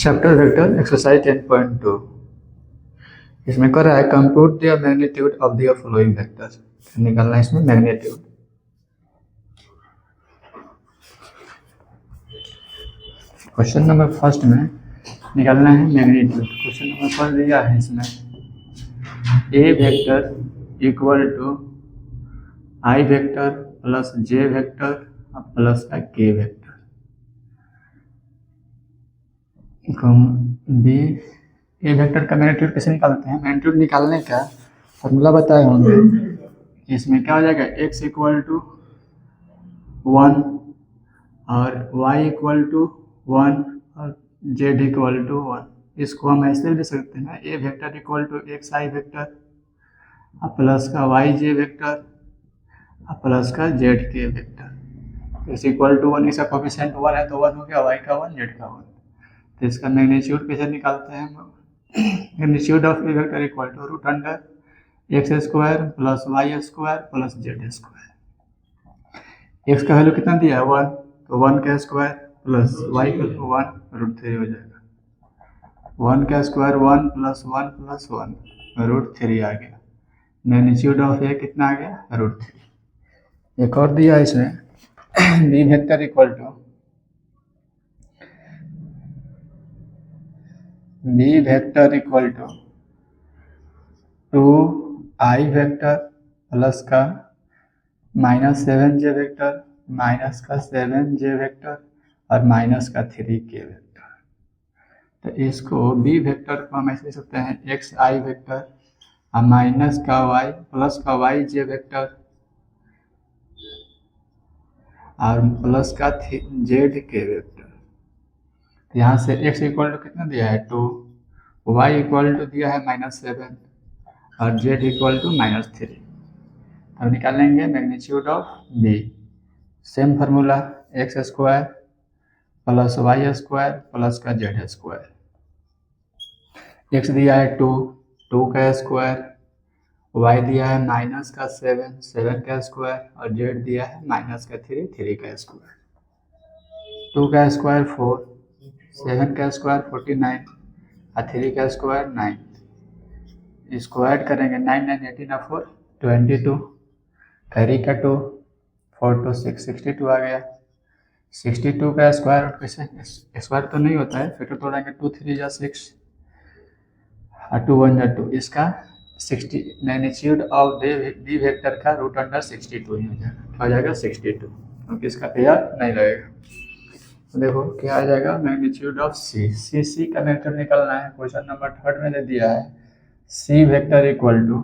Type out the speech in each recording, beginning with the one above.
Chapter vector exercise 10.2 इसमें कर रहा है compute the magnitude of the following vector. निकालना है इसमें मैग्नीट्यूड। क्वेश्चन नंबर फर्स्ट में निकालना है मैग्नीट्यूड। क्वेश्चन नंबर फर्स्ट दिया है इसमें A vector equal to i vector plus j vector plus का k vector. B A vector का मैग्नीट्यूड कैसे निकालते हैं? मैग्नीट्यूड निकालने का फॉर्मूला बताए होंगे। इसमें क्या हो जाएगा, x इक्वल टू 1 और y इक्वल टू 1 और z इक्वल टू 1। इसको हम ऐसे लिख सकते हैं A vector equal to x i vector plus का वाई जे वेक्टर प्लस का जेड के वेक्टर। इस इक्वल टू 1, इसका कोफिशिएंट 1 है तो 1 हो गया, y का 1 z का 1। तो इसका मैग्नीट्यूड कैसे निकालते हैं हम? Magnitude of a vector equal to root under x square plus y square plus z square. X का वैल्यू कितना दिया है 1, तो 1 का स्क्वायर प्लस वाई का 1 रूट 3 हो जाएगा। 1 का स्क्वायर 1 प्लस 1 रूट 3 आ गया। मैग्नीट्यूड ऑफ ए कितना आ गया, रूट 3। एक और दिया इसमें b vector equal to b vector equal to 2i vector plus का माइनस 7j वेक्टर माइनस का 7j वेक्टर और माइनस का 3k वेक्टर। तो इसको बी वेक्टर को हम ऐसे लिख सकते हैं xi वेक्टर और माइनस का y प्लस का yj वेक्टर और प्लस का zk वेक्टर। यहाँ से x इक्वल टू कितना दिया है 2, y इक्वल टू दिया है -7 और z इक्वल टू -3। अब निकालेंगे magnitude of b। Same formula x square plus y square plus का जेड स्क्वायर। एक्स दिया है 2 का स्क्वायर, वाई दिया है माइनस का 7 का स्क्वायर और जेड दिया है माइनस का 3 का स्क्वायर। 2 का स्क्वायर 4, 7 का स्क्वायर 49 और 3 का स्क्वायर 9। इसको ऐड करेंगे 9 9 18 और 4 22, 3 का 2 4 2 6 62 आ गया। 62 का स्क्वायर रूट कैसे, स्क्वायर तो नहीं होता है, फिर तोड़ेंगे 2 3 या 6 और 2 1 या 2। इसका 60 मैग्नीट्यूड ऑफ डी वेक्टर का रूट अंडर 62 ही हो जाएगा। क्या हो जाएगा 62, क्योंकि इसका पेयर नहीं लगेगा। तो देखो क्या आ जाएगा मैग्नीट्यूड ऑफ सी का मैग्नीट्यूड निकालना है। क्वेश्चन नंबर 3 में दे दिया है C vector equal to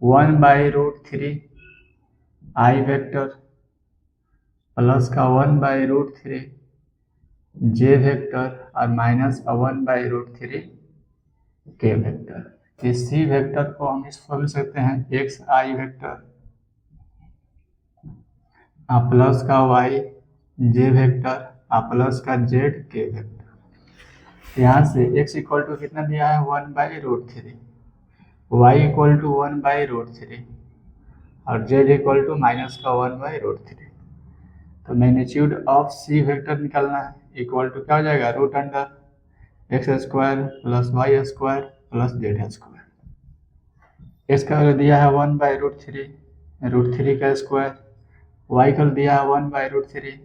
1/√3 i vector plus का 1/√3 जे वेक्टर और माइनस का 1/√3 के वेक्टर। इस सी वेक्टर को हम इस फॉर्म में सकते हैं एक्स आई वेक्टर प्लस का वाई जे वेक्टर प्लस का जेड के वेक्टर। यहाँ से x इक्वल टू कितना दिया है 1/√3, y इक्वल टू 1/√3 और z इक्वल टू माइनस का 1/√3। तो मैग्नीट्यूड ऑफ सी वेक्टर निकालना है, इक्वल टू क्या हो जाएगा root under x square plus y square plus z square. X का वैल्यू दिया है 1/√3, √3 का स्क्वायर, y का दिया है 1/√3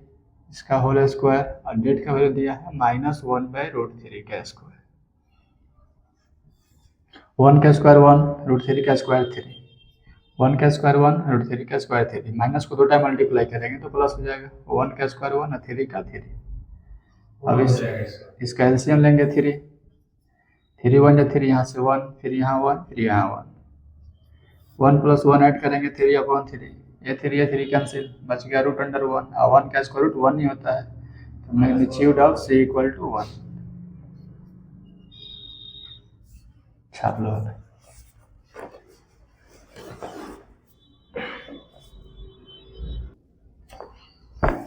इसका होल स्क्वायर और जेड का वैल्यू दिया है -1/√3 का स्क्वायर। 1 का स्क्वायर 1, √3 का स्क्वायर 3, 1 का स्क्वायर 1, √3 का स्क्वायर 3। माइनस को 2 टाइम मल्टीप्लाई करेंगे तो प्लस हो जाएगा। 1 का स्क्वायर 1 और 3 का 3। अब इसका एलसीएम लेंगे 3 1 या 3, यहाँ से 1 फिर यहाँ 1 फिर यहाँ 1 प्लस 1 ऐड करेंगे 3/3। ये 3 कैंसिल, बच गया रूट अंडर 1 और 1 का स्क्वायर रूट 1 ही होता है। तो magnitude of c equal to 1। छाप लो।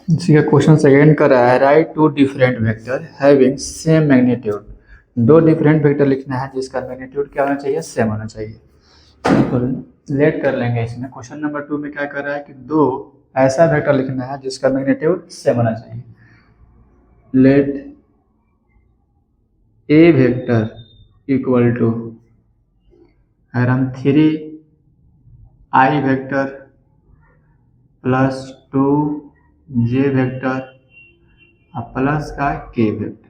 इसी का क्वेश्चन सेकेंड कर रहा है right 2 different vector having same magnitude. 2 different vector लिखना है जिसका मैग्नीट्यूड क्या होना चाहिए, सेम होना चाहिए। लेट कर लेंगे इसमें। क्वेश्चन नंबर 2 में क्या कर रहा है कि 2 ऐसा वेक्टर लिखना है जिसका मैग्नीट्यूड सेम होना चाहिए। Let a vector equal to, अगर हम 3i vector plus 2j vector plus का k वेक्टर,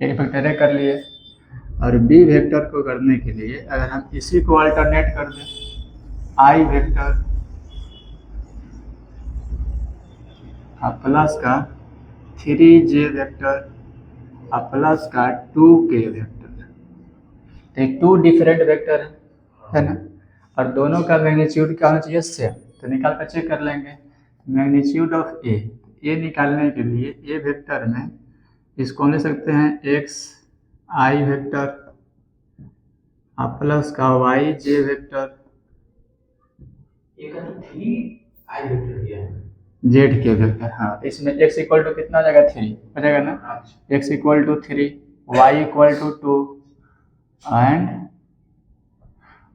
एक वेक्टर है कर लिए। और b वेक्टर को करने के लिए अगर हम इसी को अल्टरनेट कर दें, i वेक्टर प्लस का 3j वेक्टर प्लस का 2k वेक्टर, तो 2 डिफरेंट वेक्टर है ना, और दोनों का मैग्नीट्यूड क्या होना चाहिए, सेम। तो निकाल कर चेक कर लेंगे मैग्नीट्यूड ऑफ ए निकालने के लिए ए वेक्टर में इसको ले सकते हैं एक्स आई वेक्टर प्लस का y j vector, Z k vector. हाँ, इसमें x इक्वल टू कितना हो जाएगा, 3 हो जाएगा ना, x equal to 3, y equal to 2 and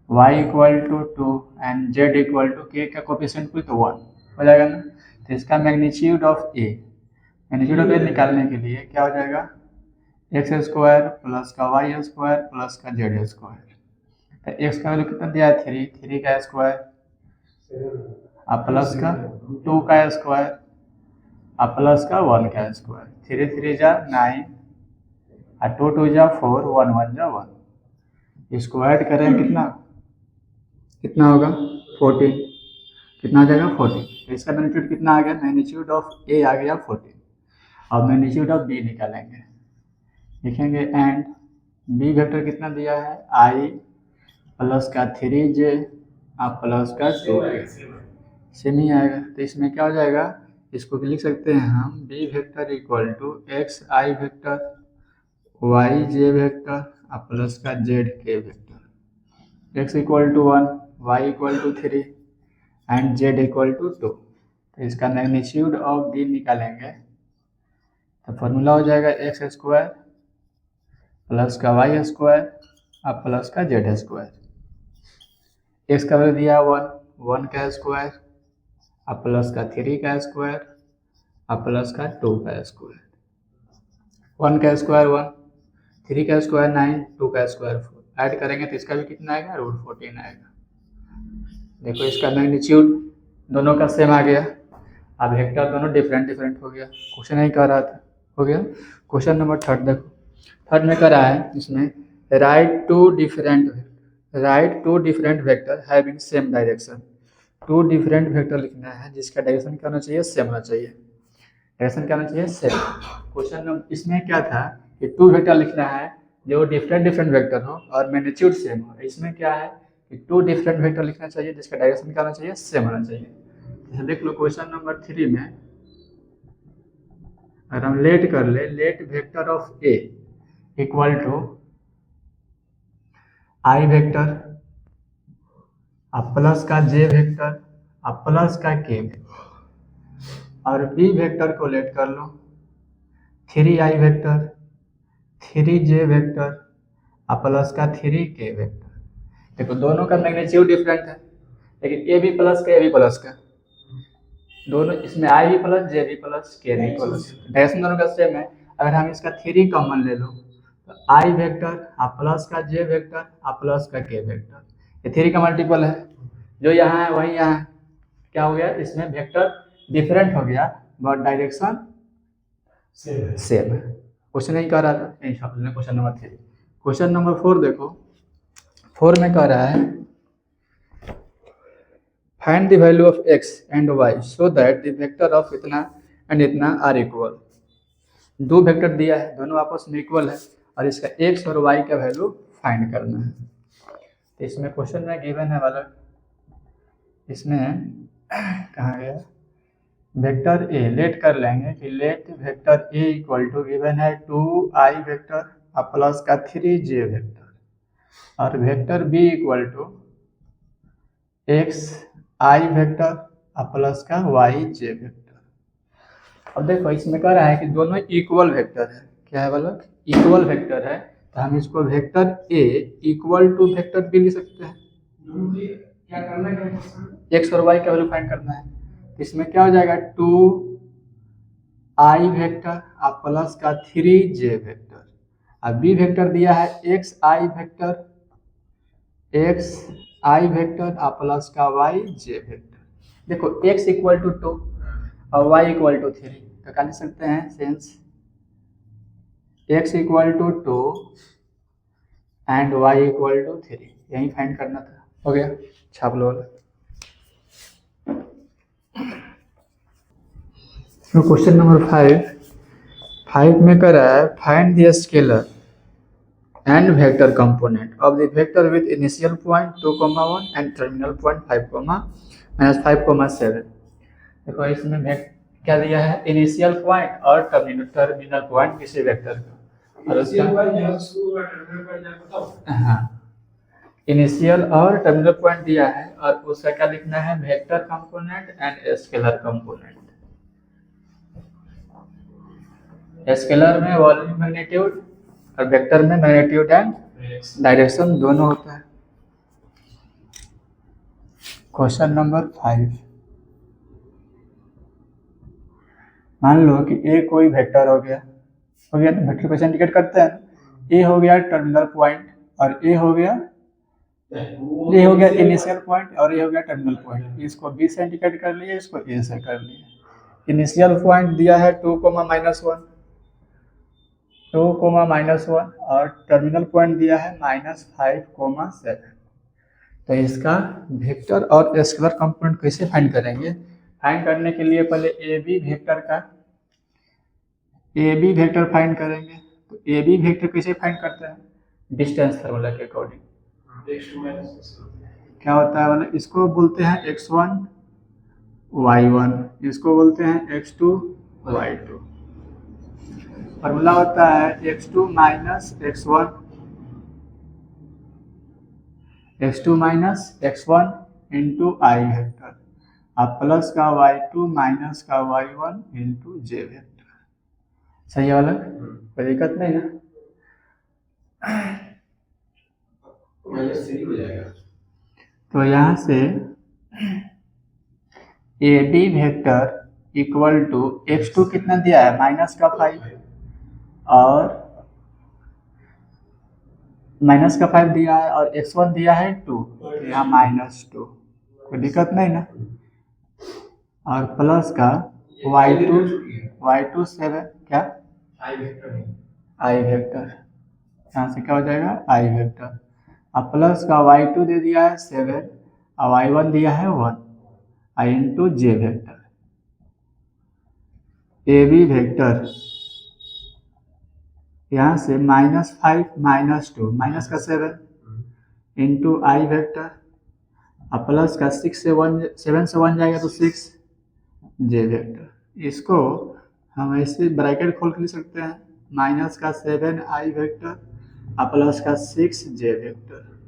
y equal to 2 and z equal to k का कोफिशिएंट कोई तो 1 हो जाएगा ना। तो इसका मैग्नीट्यूड ऑफ ए निकालने के लिए क्या हो जाएगा, एक्स स्क्वायर प्लस का वाई स्क्वायर प्लस का जेड स्क्वायर। तो एक्स का वैल्यू कितना दिया है, 3 का स्क्वायर प्लस का 2 का स्क्वायर प्लस का 1 का स्क्वायर, 3 3 जा 9 2 2 जा 4 1 1 जा 1। इसको ऐड करें कितना होगा 14, कितना आ जाएगा 14। इसका मैग्नीट्यूड कितना आ गया, मैग्नीट्यूड ऑफ ए आ गया 14। अब मैग्नीट्यूड ऑफ बी निकालेंगे, लिखेंगे एंड बी वेक्टर कितना दिया है, आई प्लस का 3j प्लस का 2, सेम ही आएगा। तो इसमें क्या हो जाएगा, इसको भी लिख सकते हैं हम b vector equal to x i vector y j vector plus का z k vector, x equal to 1 y equal to 3 and z equal to 2। तो इसका मैग्नीट्यूड ऑफ बी निकालेंगे तो फॉर्मूला हो जाएगा एक्स स्क्वायर प्लस का Y square plus का z square. X का वैल्यू दिया 1 का स्क्वायर प्लस का 3 का स्क्वायर प्लस का 2 का स्क्वायर, 1 का स्क्वायर 1, 3 का स्क्वायर 9, 2 का स्क्वायर 4। ऐड करेंगे तो इसका भी कितना आएगा, √14 आएगा। देखो इसका मैग्नीट्यूड दोनों का सेम आ गया। अब वेक्टर दोनों डिफरेंट हो गया, क्वेश्चन नहीं कर रहा था, हो गया। क्वेश्चन नंबर 3 देखो, 3 में कर रहा है इसमें write two different vector having same direction. 2 different vector लिखना है जिसका डायरेक्शन क्या होना चाहिए, सेम होना चाहिए। डायरेक्शन क्या होना चाहिए, सेम। क्वेश्चन नंबर इसमें क्या था कि 2 वेक्टर लिखना है जो डिफरेंट वेक्टर हो और मैग्नीट्यूड सेम हो। इसमें क्या है कि 2 डिफरेंट वेक्टर लिखना चाहिए जिसका डायरेक्शन क्या होना चाहिए, सेम होना चाहिए। देख लो क्वेश्चन नंबर 3 में अगर हम लेट कर ले, let vector of a equal to i vector plus का जे वेक्टर प्लस का के वेक्टर, और बी वेक्टर को लेट कर लो 3i vector 3j vector plus का 3k वेक्टर। देखो दोनों का मैग्नीट्यूड डिफरेंट है, लेकिन ए बी प्लस का दोनों, इसमें आई भी प्लस जे भी प्लस के भी प्लस, डायरेक्शन दोनों का सेम है। अगर हम इसका 3 कॉमन ले लो तो आई वेक्टर प्लस का जे वेक्टर प्लस का के वेक्टर, ये 3 का मल्टीपल है। जो यहाँ है वही यहाँ है, क्या हो गया, इसमें वेक्टर डिफरेंट हो गया बट डायरेक्शन सेम है। क्वेश्चन नहीं कर रहा था, क्वेश्चन नंबर 3। क्वेश्चन नंबर 4 देखो, 4 में कह रहा है find the value of x and y so that the vector of इतना एंड इतना आर इक्वल। 2 वेक्टर दिया है, दोनों आपस में इक्वल है और इसका x और y का वैल्यू फाइंड करना है। तो इसमें क्वेश्चन में गिवन है वाला, इसमें कहाँ गया, वेक्टर ए लेट कर लेंगे कि let vector a equal to given है 2i वेक्टर प्लस का 3j वेक्टर और vector b equal to x i vector plus का y j वेक्टर। अब देखो इसमें कह रहा है कि दोनों इक्वल वेक्टर है, क्या है वाला, इक्वल वेक्टर है। तो हम इसको vector a equal to vector b लिख सकते हैं। क्या करना है, x और y का वैल्यू फाइंड करना है। इसमें क्या हो जाएगा 2i वेक्टर प्लस का 3j वेक्टर अब बी वेक्टर दिया है एक्स आई वेक्टर और प्लस का वाई जे वेक्टर। देखो x इक्वल टू 2 और y इक्वल टू 3, तो क्या लिख सकते हैं since x equal to 2 and y equal to 3, यही फाइंड करना था। हो गया, छाप लो। तो क्वेश्चन नंबर 5 में कर रहा है find the scalar and vector component of the vector with initial point 2,1 and terminal point 5,-7। देखो इसमें क्या दिया है, इनिशियल पॉइंट और टर्मिनल पॉइंट किसी वेक्टर का, और उसका हाँ इनिशियल और टर्मिनल पॉइंट दिया है और उसका क्या लिखना है, vector component and scalar component. Scalar में वॉल्यूम मैग्नीट्यूड और वेक्टर में मैग्नीट्यूड एंड डायरेक्शन दोनों होता है। क्वेश्चन नंबर 5, मान लो कि ए कोई वेक्टर हो गया ना, वेक्टर कैसे इंडिकेट करते हैं, ए हो गया टर्मिनल पॉइंट और ए हो गया इनिशियल पॉइंट और ये हो गया टर्मिनल पॉइंट। इसको बी से इंडिकेट कर लिए, इसको ए से कर लिए। इनिशियल पॉइंट दिया है 2,-1 और टर्मिनल पॉइंट दिया है -5,7। तो इसका वेक्टर और स्केलर कंपोनेंट कैसे फाइंड करेंगे, फाइंड करने के लिए पहले ए बी वेक्टर फाइंड करेंगे। तो ए बी वेक्टर कैसे फाइंड करते हैं, डिस्टेंस फार्मूला के अकॉर्डिंग। क्या होता है वाला, इसको बोलते हैं x1 y1, इसको बोलते हैं x2 y2। फॉर्मूला होता है x2 x1 into i vector और प्लस का y2 माइनस का y1 इंटू जे वेक्टर। सही है वाला, कोई दिक्कत नहीं ना। तो यहाँ से a B vector equal to x2 कितना दिया है, -5 और -5 दिया है और x1 दिया है 2, तो यहाँ -2, कोई दिक्कत नहीं ना। और प्लस का y2 7 क्या आई वेक्टर, यहाँ से क्या हो जाएगा आई वेक्टर, और प्लस का y2 दे दिया है 7 और y1 दिया है 1 i into j vector. A B vector यहाँ से -5 -2 माइनस का 7 इंटू आई वेक्टर और प्लस का 7 से 1 जाएगा तो 6 जे वेक्टर। इसको हम ऐसे ब्रैकेट खोल के लिख सकते हैं, माइनस का 7 आई वेक्टर और प्लस का 6 जे वेक्टर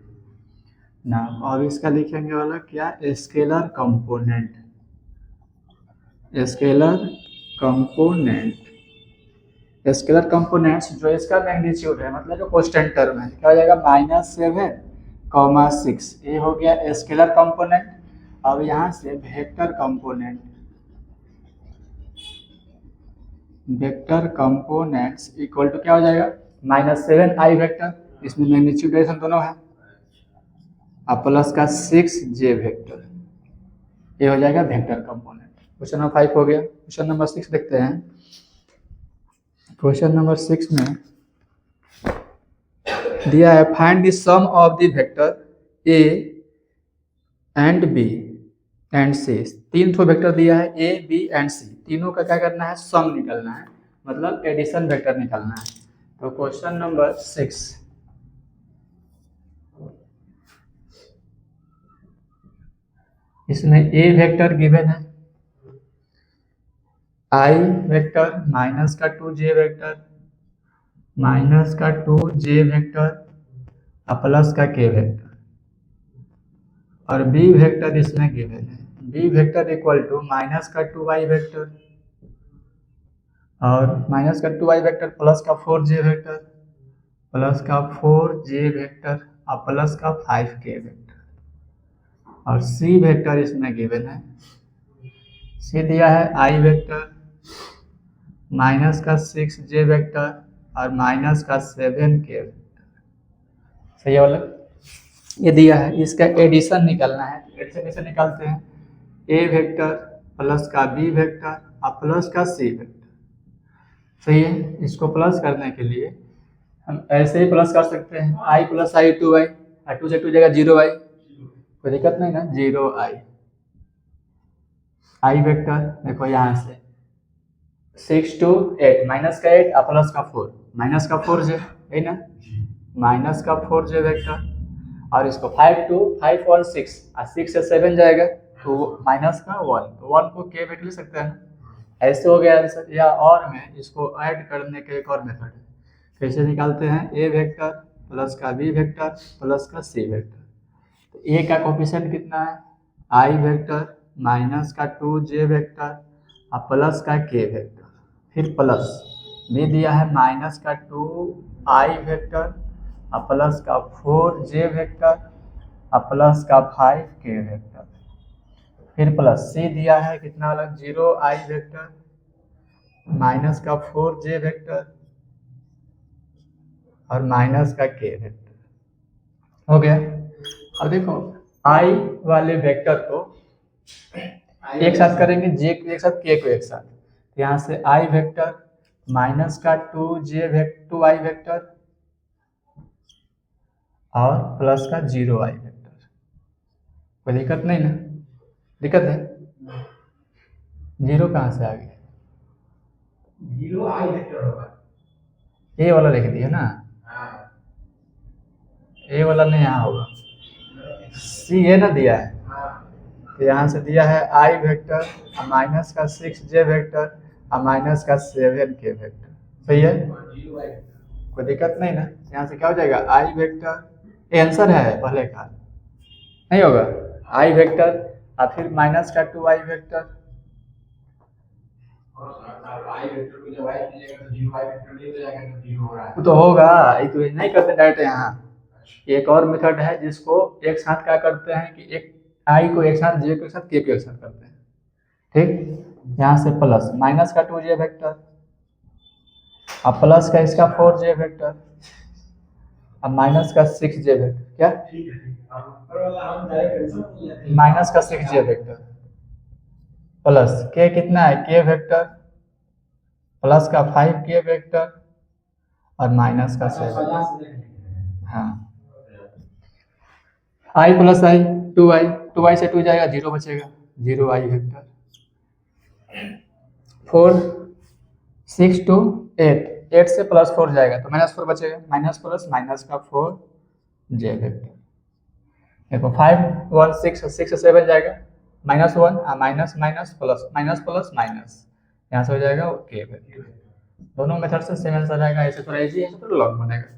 ना। अब इसका लिखेंगे वाला क्या, स्केलर कंपोनेंट स्केलर कंपोनेंट्स जो इसका मैग्नीट्यूड है, मतलब जो कांस्टेंट टर्म है, क्या हो जाएगा -7,6। ये हो गया स्केलर कंपोनेंट। अब यहाँ से वेक्टर कंपोनेंट्स इक्वल टू क्या हो जाएगा, -7 आई वेक्टर, इसमें मैग्नीट्यूड डायरेक्शन दोनों है, और प्लस का 6 जे वेक्टर, ये हो जाएगा वेक्टर कंपोनेंट। क्वेश्चन नंबर 5 हो गया। क्वेश्चन नंबर 6 देखते हैं। क्वेश्चन नंबर 6 में दिया है find the sum of the vector A and B and C. 3 ठो वेक्टर दिया है ए बी एंड सी, तीनों का क्या करना है, सम निकालना है, मतलब एडिशन वेक्टर निकालना है। तो क्वेश्चन नंबर 6, इसमें ए वेक्टर गिवन है, आई वेक्टर माइनस का 2 जे वेक्टर और प्लस का के वेक्टर, और बी वेक्टर इसमें गिवन है, b vector equal to minus का 2y वेक्टर और माइनस का 2y वेक्टर प्लस का 4j वेक्टर और प्लस का 5k वेक्टर, और सी वेक्टर इसमें गिवन है, सी दिया है आई वेक्टर माइनस का 6j वेक्टर और माइनस का 7k वेक्टर। सही है वाला? ये दिया है, इसका एडिशन निकालना है। एडिशन कैसे निकालते हैं? ए वेक्टर प्लस का बी वेक्टर और प्लस का सी वेक्टर। सही है? इसको प्लस करने के लिए हम ऐसे ही प्लस कर सकते हैं, आई प्लस आई 2i, और 2 से 2 जाएगा 0i, कोई दिक्कत नहीं ना, 0i। आई वेक्टर देखो यहाँ से 6 to 8, माइनस का 8 और प्लस का 4, माइनस का 4 जे है ना, माइनस का 4 जे वेक्टर। और इसको 5 to 5 और 6, और 6 से 7 जाएगा तो माइनस का 1, तो 1 को के वेक्टर ले सकते हैं ना, ऐसे हो गया आंसर। या और में इसको ऐड करने के एक और मेथड है, कैसे निकालते हैं? ए वेक्टर प्लस का बी वेक्टर प्लस का सी वेक्टर। तो ए का कोफिशिएंट कितना है? आई वेक्टर माइनस का 2j वेक्टर और प्लस का k वेक्टर, फिर प्लस बी दिया है माइनस का 2i वेक्टर और प्लस का 4j वेक्टर और प्लस का 5k वेक्टर, फिर प्लस सी दिया है कितना अलग, 0i वेक्टर माइनस का 4j वेक्टर और माइनस का k वेक्टर। हो गया। अब देखो i वाले वेक्टर को एक साथ करेंगे, j को एक साथ, k को एक साथ। यहाँ से i वेक्टर माइनस का 2i वेक्टर और प्लस का 0i वेक्टर, कोई दिक्कत नहीं ना? दिक्कत है? 0 कहाँ से आ गया? 0i वेक्टर होगा, ए वाला लिख दिया ना, ए वाला नहीं यहाँ होगा, सी ए ना दिया है, तो यहाँ से दिया है आई वेक्टर माइनस का 6j वेक्टर और माइनस का 7k वेक्टर। सही है? कोई दिक्कत नहीं ना? यहाँ से क्या हो जाएगा? आई वेक्टर, ये आंसर है पहले का, नहीं होगा? आई वेक्टर और फिर माइनस का 2i वेक्टर, वो तो होगा, ये तो नहीं करते डायरेक्ट। यहाँ एक और मेथड है जिसको एक साथ क्या करते हैं कि एक आई को एक साथ, जे को एक साथ, के को एक साथ करते हैं। ठीक, यहाँ से प्लस माइनस का 2j वेक्टर और प्लस का इसका 4j वेक्टर और माइनस का 6j वेक्टर, क्या माइनस का 6j वेक्टर प्लस के कितना है, k वेक्टर प्लस का 5k वेक्टर और माइनस का 7। हाँ, i प्लस आई 2i से 2 जाएगा 0 बचेगा, 0i वेक्टर। 4 6 to 8 से प्लस 4 जाएगा तो माइनस 4 बचेगा, माइनस प्लस माइनस का 4j वेक्टर। देखो 5 1 6 से 7 जाएगा, -1 minus minus plus minus plus minus, यहाँ से हो जाएगा k वेक्टर। दोनों मेथड से सेम आंसर आएगा। ऐसे थोड़ा इजी है, थोड़ा लॉन्ग बनेगा।